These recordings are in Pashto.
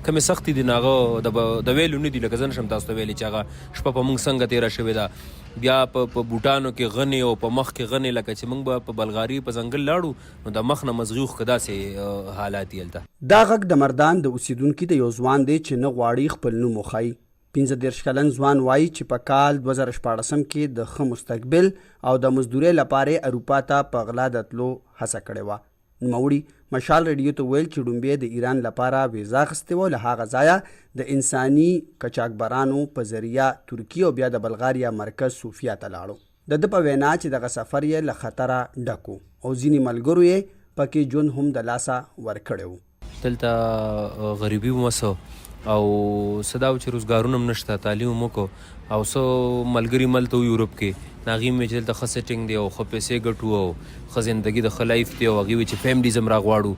کومې سختې دي نو هغه د ویلو نه دي. لکه زه نشم تاسو ته ویلی چې هغه شپه په موږ څنګه تېره شوې ده. بیا په بوټانو کې غنې او په مخ کې غنې، لکه چې موږ به په بلغاري په ځنګل لاړو نو د مخ نه مزغي خو داسې حالات یې هلته. دا غږ د مردان د اوسیدونکي د یو ځوان دی چې نه غواړي خپل نوم وښایي. 15 کلن ځوان وایي چې په کال 2014 کې د ښه مستقبل او د مزدورۍ لپاره اروپا ته په غلا د تلو هڅه کړې وه. نوموړي مشال ریډیو ته ویل چې ډومبې د ایران لپاره ویزا اخیستې وه، له هغه ځایه د انساني قاچاقبرانو په ذریعه ترکیې او بیا د بلغاریا مرکز صوفیا ته لاړو. د ده په وینا چې دغه سفر یې له خطره ډک و او ځینې ملګرو یې پکې ژوند هم د لاسه ورکړی و. دلته غریبي هم وسو او څه دا و چې روزګارونه هم نشته، تعلیم هم وکړو او څه ملګري ملته یورپ کې هغې مې چې دلته ښه سیټینګ دی او ښه پیسې ګټو او ښه زندګي د ښه لایف دی او هغې وی چې فیملیز هم راغواړو.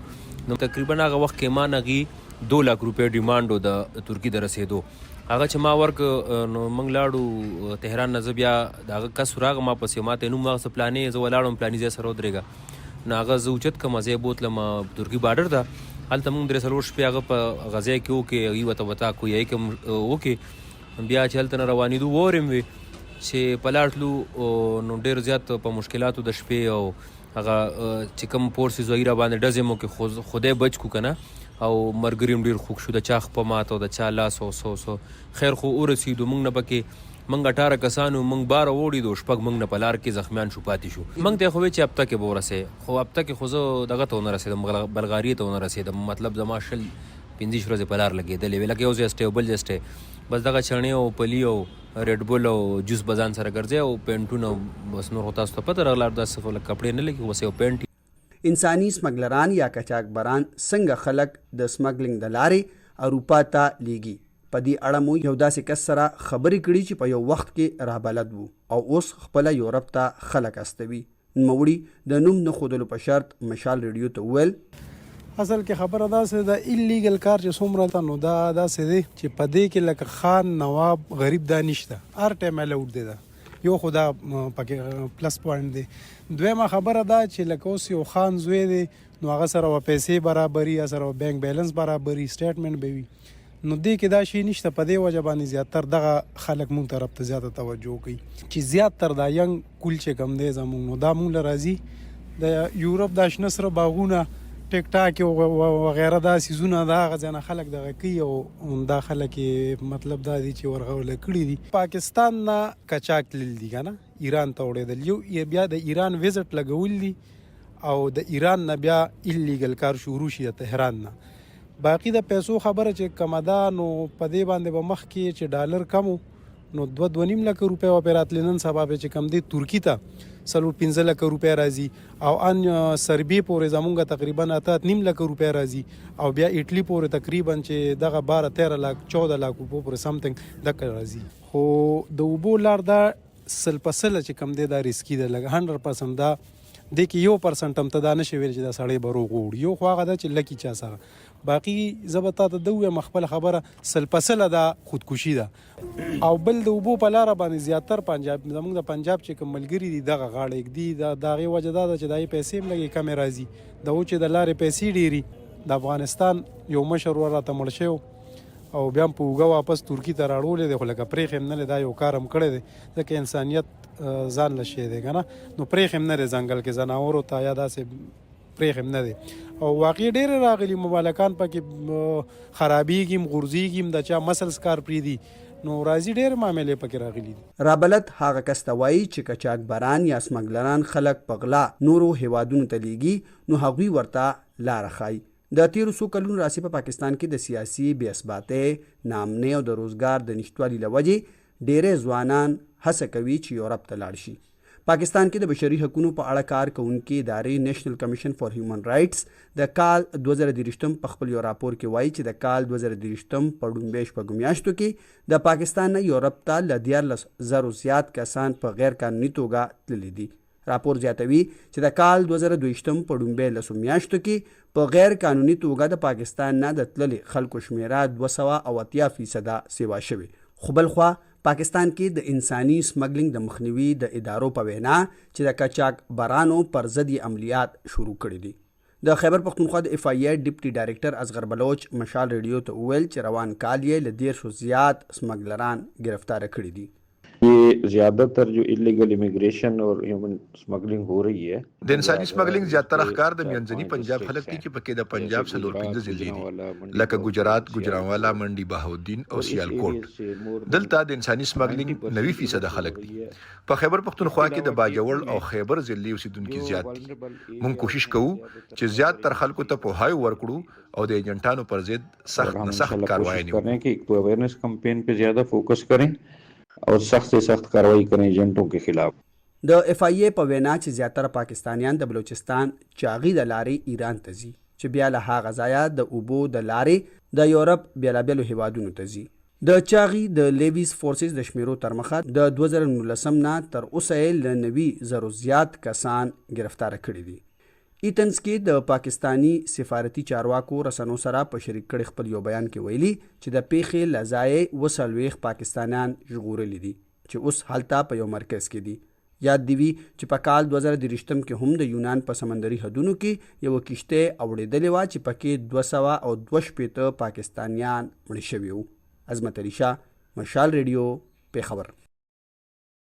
نو تقریبا هغه وخت کې ما هغې 2 لک روپۍ ډیمانډ و د ترکي د رسېدو. هغه چې ما ورک نو موږ لاړو تهران نه. زه بیا د هغه کس راغه ما پسې، ما ته نوم هغه څه پلانې، زه ولاړم پلاني ځای سره ودرېږه. نو هغه زه اوچت کړم، زه یې بوتلم ترکي بارډر ته. هلته موږ 3-4 شپې هغه په غزا کې وکړې، هغوی ورته وتا کویایي کې وکړې. بیا چې هلته نه روانېدو وورم وې چې په لار تلو نو ډېر زیات په مشکلاتو د شپې او هغه چې کوم فورسز وغیره باندې ډزې مو کې خدای بچ کو که نه، او ملګري هم ډېر خوږ شو، د چا خپه مات او د چا لاس او سو خیر خو ورسېدو. موږ نه پکې موږ 18 کسانو، موږ باره وړېدو، شپږ موږ نه په لار کې زخمیان شو پاتې شو. موږ ته یې خو وی چې هفته کې به ورسې، خو هفته کې خو زه دغه ته ونه رسېدم، بلغاري ته ونه رسېدم. مطلب زما 15 ورځې په لار لګېدلې وې، لکه یو ځای سټې او بل ځای سټې، بس دغه چڼې او پلي او ریډ بول او جوس به ځان سره ګرځې او پینټونه، بس نور خو تاسو ته پته راغله داسې لکه کپړې نه لګي، بس یو پینټ. انساني سمګلران یا قاچاقبران څنګه خلک د سمګلینګ د لارې اروپا ته لیږي. په دې اړه مو یو داسې کس سره خبرې کړي چې په یو وخت کې رابلد وو او اوس خپله یورپ ته خلک استوي. نوموړي د نوم نه ښودلو په شرط مشال ریډیو ته وویل اصل کې خبره داسې د ایلیګل کار چې څومره ته نو دا داسې دی چې په دې کې لکه خان نواب غریب دا نشته، هر ټایم الاوډ دی. دا یو خو دا پکې پلس پوینټ دی. دویمه خبره دا چې لکه اوس یو خان زوی دی نو هغه سره به پیسې برابري، هغه سره به بینک بیلنس برابري، سټیټمنټ به وي. نو دې کې دا شی نشته. په دې وجه باندې زیاتر دغه خلک مونږ طرف ته زیاته توجه کوي چې زیاتر دا ینګ کول چې کم دی زمونږ نو دا مونږ له راځي د یورپ دا شنه سره باغونه ټیک ټاک وغیره دا سیزونه دا هغه ځای نه خلک دغه کوي او دا خلک مطلب دا دي چې ورغوله کړي دي. پاکستان نه قاچاق تلل دي که نه، ایران ته وړېدل، یو بیا د ایران ویزټ لګول دي او د ایران نه بیا ایلیګل کار شروع شي د تهران نه. باقي د پیسو خبره چې کمه ده نو په دې باندې به مخکې چې ډالر کم نو 2.5 لک روپۍ به پرې راتلې. نن سبا به چې کم دی ترکي ته 4-5 لک روپۍ راځي او ان سربي پورې زمونږ تقریبا 8-9 لک روپۍ راځي او بیا ایټلی پورې تقریبا چې دغه 12-13 لک 14 لک روپۍ پورې سمثینګ دغه راځي. خو د اوبو لار دا سل په سله چې کم دی دا ریسکي ده، لکه 100% دا دی کې 1% هم ته دا نشي ویل چې دا سړی به روغ وړي. یو خو هغه ده چې لکي چا سره، باقي زه به تا ته ده ووایم خپله خبره سل په سله دا خودکشي ده. او بل د اوبو په لاره باندې زیاتر پنجاب زموږ د پنجاب چې کوم ملګري دي دغه غاړه ږدي، د هغې وجه دا ده چې د هغې پیسې هم لږې کمې راځي. د و چې د لارې پیسې ډېري. د افغانستان یو مشر ور راته مړ شوی او بیا هم په اوږه واپس ترکي ته راړولی دی، خو لکه پرېښې هم نه دی، دا یو کار هم کړی دی ځکه انسانیت ځان له شی دی که نه، نو پرېښې هم نه دی ځنګل کې زناورو ته یا داسې پرېښې هم نه دی. او واقعي ډېرې راغلي مبالکان پکې خرابېږي، غورځېږي، د چا مسلس کار پرېږدي، نو راځي ډېر معاملې پکې راغلي دي. رابلت هغه کس ته وایي چې قاچاقبران یا سمګلران خلک په غلا نورو هیوادونو ته لیږي نو هغوی ورته لاره ښایي. د تیرو څو کلونو راهیسې په پاکستان کې د سیاسي بې ثباتۍ، ناامنۍ او د روزګار د نشتوالي له وجې ډېری ځوانان هڅه کوي چې یورپ ته لاړ شي. پاکستان کې د بشري حقوقو په اړه کار کوونکې ادارې نیشنل کمیشن فار هیومن رایټس د کال 2023 په خپل یو راپور کې وایي چې د کال 2023 په ډومبۍ شپږو میاشتو کې د پاکستان نه یورپ ته له 14,000 زیات کسان په غیر قانوني توګه تللي دي. راپور زیاتوي چې د کال 2022 په ډومبۍ لسو میاشتو کې په غیر قانوني توګه د پاکستان نه د تللي خلکو شمیره 280% سیوا شوې. خو بلخوا پاکستان کې د انساني سمګلینګ د مخنیوي د ادارو په وینا چې د قاچاقبرانو پر ضد عملیات شروع کړي دي. د خیبر پښتونخوا د اف ای ای ډیپټي ډایریکټر اصغر بلوچ مشال ریډیو ته وویل چې روان کال یې له 10 زیات سمګلران गिरफ्तार کړي دي. ये ज्यादातर जो इलीगल इमिग्रेशन और ह्यूमन स्मगलिंग हो रही है د انساني سمګلینګ زیاتره ښکار د منځني پنجاب خلک دي چې پکې د پنجاب څلور 15 ضلع دي لکه ګجرات، ګوجرانوالا، منډي، بهاودین او سیالکوټ. دلته د انساني سمګلینګ 90% خلک دي. په خیبر پښتونخوا کې د باجوړ او خیبر ضلع اوسیدونکو زیات دي. موږ کوشش کوو چې زیات تر خلکو ته پوهاوی ورکړو او د ایجنټانو پر ضد سخت نه سخت کاروایی وکړو कि अवेयरनेस कैंपेन पे ज्यादा फोकस करें और सख्त से सख्त कार्रवाई करें एजेंटों के खिलाफ. د اف ای ای په وینا چې زیاتره پاکستانیان د بلوچستان چاغي د لارې ایران ته ځي چې بیا له هغه ځایه د اوبو د لارې د یورپ بیلابیلو هیوادونو ته ځي. د چاغي د لیویز فورسز د شمیرو تر مخه د 2019 نه تر اوسه له 90,000 زیات کسان गिरफ्तार کړي دي. ایتنز کې د پاکستانی سفارتي چارواکو رسنو سره په شریک کړي خپل یو بیان کې ویلي چې د پیښې لزای وسلويخ پاکستانیان ژغورلي دي چې اوس هلته په یو مرکز کې دي. یاد دی وی چې په کال 2023 کې هم د یونان په سمندري حدودو کې یو کشته اوړېدلې و چې پکې 222 پاکستانیان مړه شوي وو. عظمت علی شاه، مشال ریډیو، پیښور.